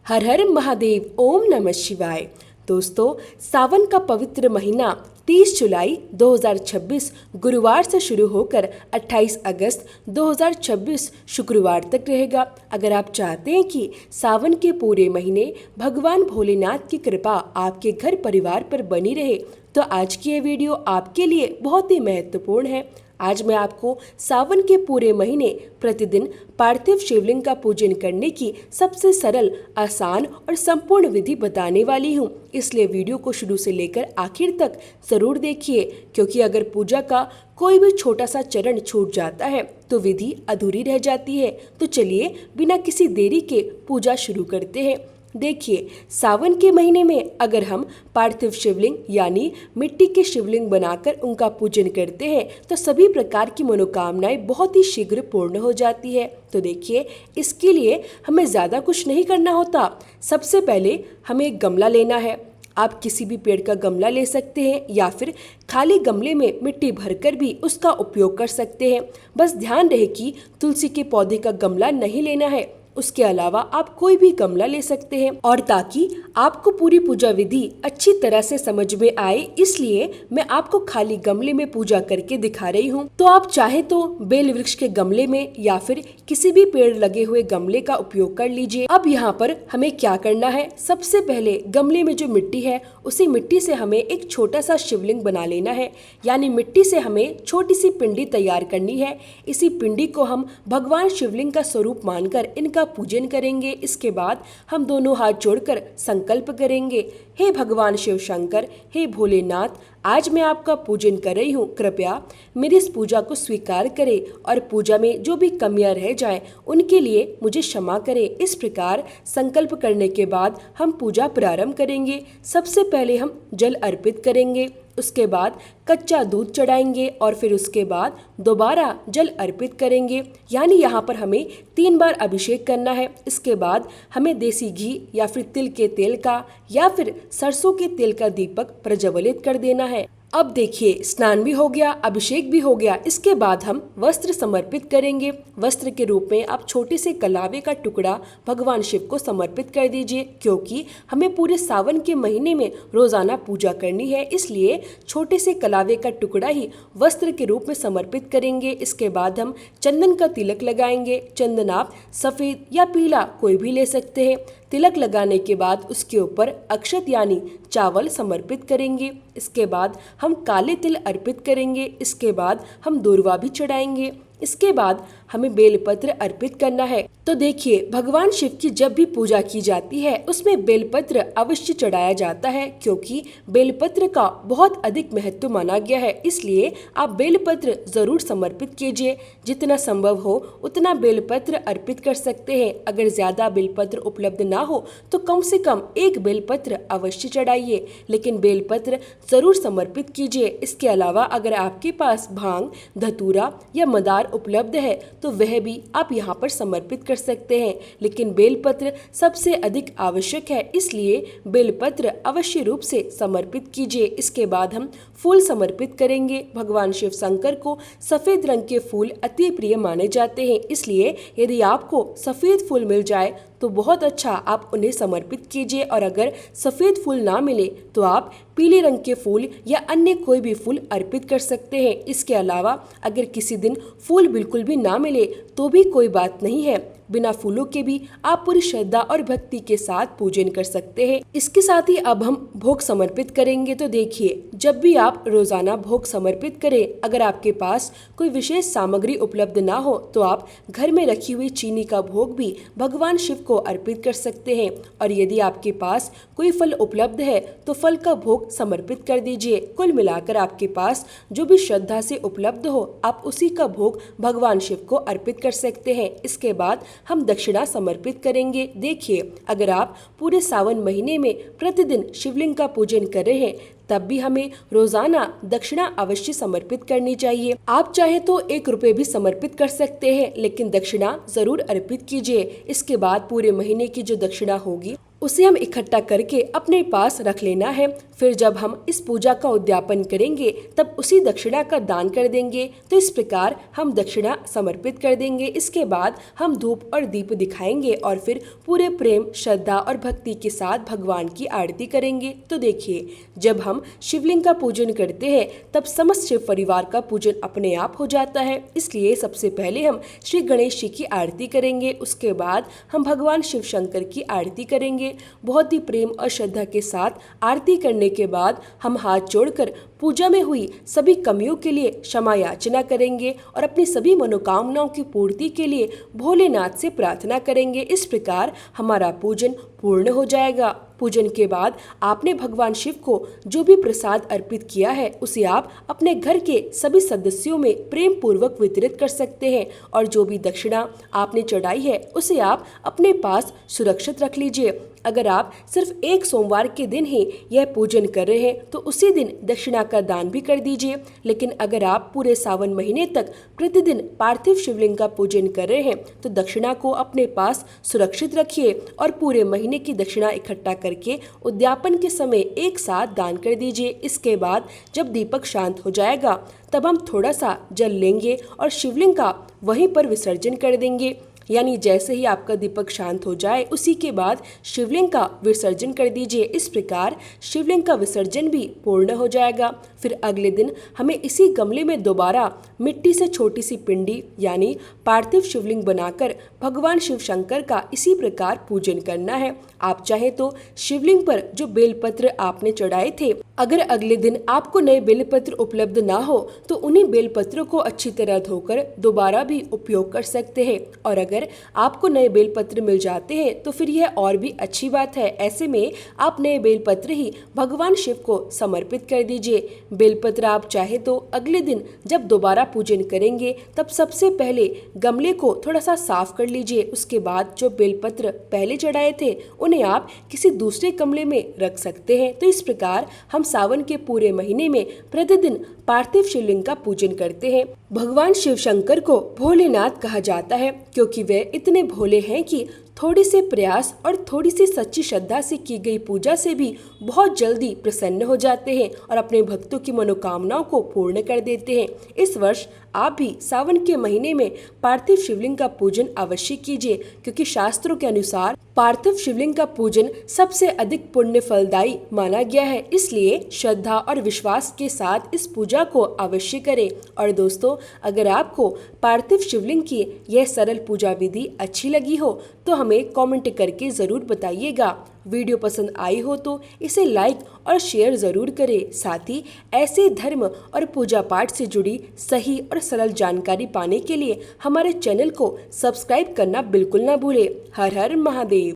हर हर महादेव, ओम नमः शिवाय। दोस्तों, सावन का पवित्र महीना 30 जुलाई 2026 गुरुवार से शुरू होकर 28 अगस्त 2026 शुक्रवार तक रहेगा। अगर आप चाहते हैं कि सावन के पूरे महीने भगवान भोलेनाथ की कृपा आपके घर परिवार पर बनी रहे, तो आज की ये वीडियो आपके लिए बहुत ही महत्वपूर्ण है। आज मैं आपको सावन के पूरे महीने प्रतिदिन पार्थिव शिवलिंग का पूजन करने की सबसे सरल, आसान और संपूर्ण विधि बताने वाली हूँ। इसलिए वीडियो को शुरू से लेकर आखिर तक जरूर देखिए, क्योंकि अगर पूजा का कोई भी छोटा सा चरण छूट जाता है तो विधि अधूरी रह जाती है। तो चलिए बिना किसी देरी के पूजा शुरू करते हैं। देखिए, सावन के महीने में अगर हम पार्थिव शिवलिंग यानी मिट्टी के शिवलिंग बनाकर उनका पूजन करते हैं तो सभी प्रकार की मनोकामनाएं बहुत ही शीघ्र पूर्ण हो जाती है। तो देखिए, इसके लिए हमें ज़्यादा कुछ नहीं करना होता। सबसे पहले हमें एक गमला लेना है। आप किसी भी पेड़ का गमला ले सकते हैं या फिर खाली गमले में मिट्टी भरकर भी उसका उपयोग कर सकते हैं। बस ध्यान रहे कि तुलसी के पौधे का गमला नहीं लेना है। उसके अलावा आप कोई भी गमला ले सकते हैं। और ताकि आपको पूरी पूजा विधि अच्छी तरह से समझ में आए, इसलिए मैं आपको खाली गमले में पूजा करके दिखा रही हूँ। तो आप चाहे तो बेल वृक्ष के गमले में या फिर किसी भी पेड़ लगे हुए गमले का उपयोग कर लीजिए। अब यहाँ पर हमें क्या करना है, सबसे पहले गमले में जो मिट्टी है उसी मिट्टी से हमें एक छोटा सा शिवलिंग बना लेना है। यानी मिट्टी से हमें छोटी सी पिंडी तैयार करनी है। इसी पिंडी को हम भगवान शिवलिंग का स्वरूप मानकर इनका पूजन करेंगे। इसके बाद हम दोनों हाथ जोड़कर संकल्प करेंगे, हे भगवान शिव शंकर, हे भोलेनाथ, आज मैं आपका पूजन कर रही हूँ। कृपया मेरी इस पूजा को स्वीकार करें और पूजा में जो भी कमियां रह जाएं उनके लिए मुझे क्षमा करें। इस प्रकार संकल्प करने के बाद हम पूजा प्रारंभ करेंगे। सबसे पहले हम जल अर्पित करेंगे, उसके बाद कच्चा दूध चढ़ाएंगे और फिर उसके बाद दोबारा जल अर्पित करेंगे। यानी यहाँ पर हमें 3 बार अभिषेक करना है। इसके बाद हमें देसी घी या फिर तिल के तेल का या फिर सरसों के तेल का दीपक प्रज्वलित कर देना है। अब देखिए, स्नान भी हो गया, अभिषेक भी हो गया। इसके बाद हम वस्त्र समर्पित करेंगे। वस्त्र के रूप में आप छोटे से कलावे का टुकड़ा भगवान शिव को समर्पित कर दीजिए, क्योंकि हमें पूरे सावन के महीने में रोजाना पूजा करनी है। इसलिए छोटे से कलावे का टुकड़ा ही वस्त्र के रूप में समर्पित करेंगे। इसके बाद हम चंदन का तिलक लगाएंगे। चंदन आप सफेद या पीला कोई भी ले सकते हैं। तिलक लगाने के बाद उसके ऊपर अक्षत यानी चावल समर्पित करेंगे। इसके बाद हम काले तिल अर्पित करेंगे। इसके बाद हम दूर्वा भी चढ़ाएंगे। इसके बाद हमें बेलपत्र अर्पित करना है। तो देखिए, भगवान शिव की जब भी पूजा की जाती है उसमें बेलपत्र अवश्य चढ़ाया जाता है, क्योंकि बेलपत्र का बहुत अधिक महत्व माना गया है। इसलिए आप बेलपत्र जरूर समर्पित कीजिए। जितना संभव हो उतना बेलपत्र अर्पित कर सकते हैं। अगर ज्यादा बेलपत्र उपलब्ध ना हो तो कम से कम एक बेलपत्र अवश्य चढ़ाइए, लेकिन बेलपत्र जरूर समर्पित कीजिए। इसके अलावा अगर आपके पास भांग, धतूरा या मदार उपलब्ध है तो वह भी आप यहाँ पर समर्पित कर सकते हैं, लेकिन बेलपत्र सबसे अधिक आवश्यक है, इसलिए बेलपत्र अवश्य रूप से समर्पित कीजिए। इसके बाद हम फूल समर्पित करेंगे। भगवान शिव शंकर को सफेद रंग के फूल अति प्रिय माने जाते हैं, इसलिए यदि आपको सफेद फूल मिल जाए तो बहुत अच्छा, आप उन्हें समर्पित कीजिए। और अगर सफेद फूल ना मिले तो आप पीले रंग के फूल या अन्य कोई भी फूल अर्पित कर सकते हैं। इसके अलावा अगर किसी दिन फूल बिल्कुल भी ना मिले तो भी कोई बात नहीं है, बिना फूलों के भी आप पूरी श्रद्धा और भक्ति के साथ पूजन कर सकते हैं। इसके साथ ही अब हम भोग समर्पित करेंगे। तो देखिए, जब भी आप रोजाना भोग समर्पित करें, अगर आपके पास कोई विशेष सामग्री उपलब्ध ना हो तो आप घर में रखी हुई चीनी का भोग भी भगवान शिव को अर्पित कर सकते हैं। और यदि आपके पास कोई फल उपलब्ध है तो फल का भोग समर्पित कर दीजिए। कुल मिलाकर आपके पास जो भी श्रद्धा से उपलब्ध हो आप उसी का भोग भगवान शिव को अर्पित कर सकते हैं। इसके बाद हम दक्षिणा समर्पित करेंगे। देखिए, अगर आप पूरे सावन महीने में प्रतिदिन शिवलिंग का पूजन कर रहे हैं तब भी हमें रोजाना दक्षिणा अवश्य समर्पित करनी चाहिए। आप चाहे तो 1 रुपए भी समर्पित कर सकते हैं, लेकिन दक्षिणा जरूर अर्पित कीजिए। इसके बाद पूरे महीने की जो दक्षिणा होगी उसे हम इकट्ठा करके अपने पास रख लेना है। फिर जब हम इस पूजा का उद्यापन करेंगे तब उसी दक्षिणा का दान कर देंगे। तो इस प्रकार हम दक्षिणा समर्पित कर देंगे। इसके बाद हम धूप और दीप दिखाएंगे और फिर पूरे प्रेम, श्रद्धा और भक्ति के साथ भगवान की आरती करेंगे। तो देखिए, जब हम शिवलिंग का पूजन करते हैं तब समस्त शिव परिवार का पूजन अपने आप हो जाता है। इसलिए सबसे पहले हम श्री गणेश जी की आरती करेंगे, उसके बाद हम भगवान शिव शंकर की आरती करेंगे। बहुत ही प्रेम और श्रद्धा के साथ आरती करने के बाद हम हाथ जोड़कर पूजा में हुई सभी कमियों के लिए क्षमा याचना करेंगे और अपनी सभी मनोकामनाओं की पूर्ति के लिए भोलेनाथ से प्रार्थना करेंगे। इस प्रकार हमारा पूजन पूर्ण हो जाएगा। पूजन के बाद आपने भगवान शिव को जो भी प्रसाद अर्पित किया है उसे आप अपने घर के सभी सदस्यों में प्रेम पूर्वक वितरित कर सकते हैं और जो भी दक्षिणा आपने चढ़ाई है उसे आप अपने पास सुरक्षित रख लीजिए। अगर आप सिर्फ एक सोमवार के दिन ही यह पूजन कर रहे हैं तो उसी दिन दक्षिणा का दान भी कर दीजिए। लेकिन अगर आप पूरे सावन महीने तक प्रतिदिन पार्थिव शिवलिंग का पूजन कर रहे हैं तो दक्षिणा को अपने पास सुरक्षित रखिए और पूरे महीने की दक्षिणा इकट्ठा करके उद्यापन के समय एक साथ दान कर दीजिए। इसके बाद जब दीपक शांत हो जाएगा तब हम थोड़ा सा जल लेंगे और शिवलिंग का वहीं पर विसर्जन कर देंगे। यानी जैसे ही आपका दीपक शांत हो जाए उसी के बाद शिवलिंग का विसर्जन कर दीजिए। इस प्रकार शिवलिंग का विसर्जन भी पूर्ण हो जाएगा। फिर अगले दिन हमें इसी गमले में दोबारा मिट्टी से छोटी सी पिंडी यानी पार्थिव शिवलिंग बनाकर भगवान शिव शंकर का इसी प्रकार पूजन करना है। आप चाहे तो शिवलिंग पर जो बेलपत्र आपने चढ़ाए थे, अगर अगले दिन आपको नए बेलपत्र उपलब्ध ना हो तो उन्हीं बेलपत्रों को अच्छी तरह धोकर दोबारा भी उपयोग कर सकते हैं। और अगर आपको नए बेलपत्र मिल जाते हैं तो फिर यह और भी अच्छी बात है। ऐसे में आप नए बेलपत्र ही भगवान शिव को समर्पित कर दीजिए। बेलपत्र आप चाहे तो अगले दिन जब दोबारा पूजन करेंगे तब सबसे पहले गमले को थोड़ा सा साफ कर लीजिए। उसके बाद जो बेलपत्र पहले चढ़ाए थे उन्हें आप किसी दूसरे गमले में रख सकते हैं। तो इस प्रकार हम सावन के पूरे महीने में प्रतिदिन पार्थिव शिवलिंग का पूजन करते हैं। भगवान शिव शंकर को भोलेनाथ कहा जाता है क्योंकि वे इतने भोले हैं कि थोड़ी से प्रयास और थोड़ी सी सच्ची श्रद्धा से की गई पूजा से भी बहुत जल्दी प्रसन्न हो जाते हैं और अपने भक्तों की मनोकामनाओं को पूर्ण कर देते हैं। इस वर्ष आप भी सावन के महीने में पार्थिव शिवलिंग का पूजन अवश्य कीजिए क्योंकि शास्त्रों के अनुसार पार्थिव शिवलिंग का पूजन सबसे अधिक पुण्य फलदायी माना गया है। इसलिए श्रद्धा और विश्वास के साथ इस पूजा को अवश्य करें। और दोस्तों, अगर आपको पार्थिव शिवलिंग की यह सरल पूजा विधि अच्छी लगी हो तो हमें कमेंट करके ज़रूर बताइएगा। वीडियो पसंद आई हो तो इसे लाइक और शेयर ज़रूर करें। साथ ही ऐसे धर्म और पूजा पाठ से जुड़ी सही और सरल जानकारी पाने के लिए हमारे चैनल को सब्सक्राइब करना बिल्कुल ना भूलें। हर हर महादेव।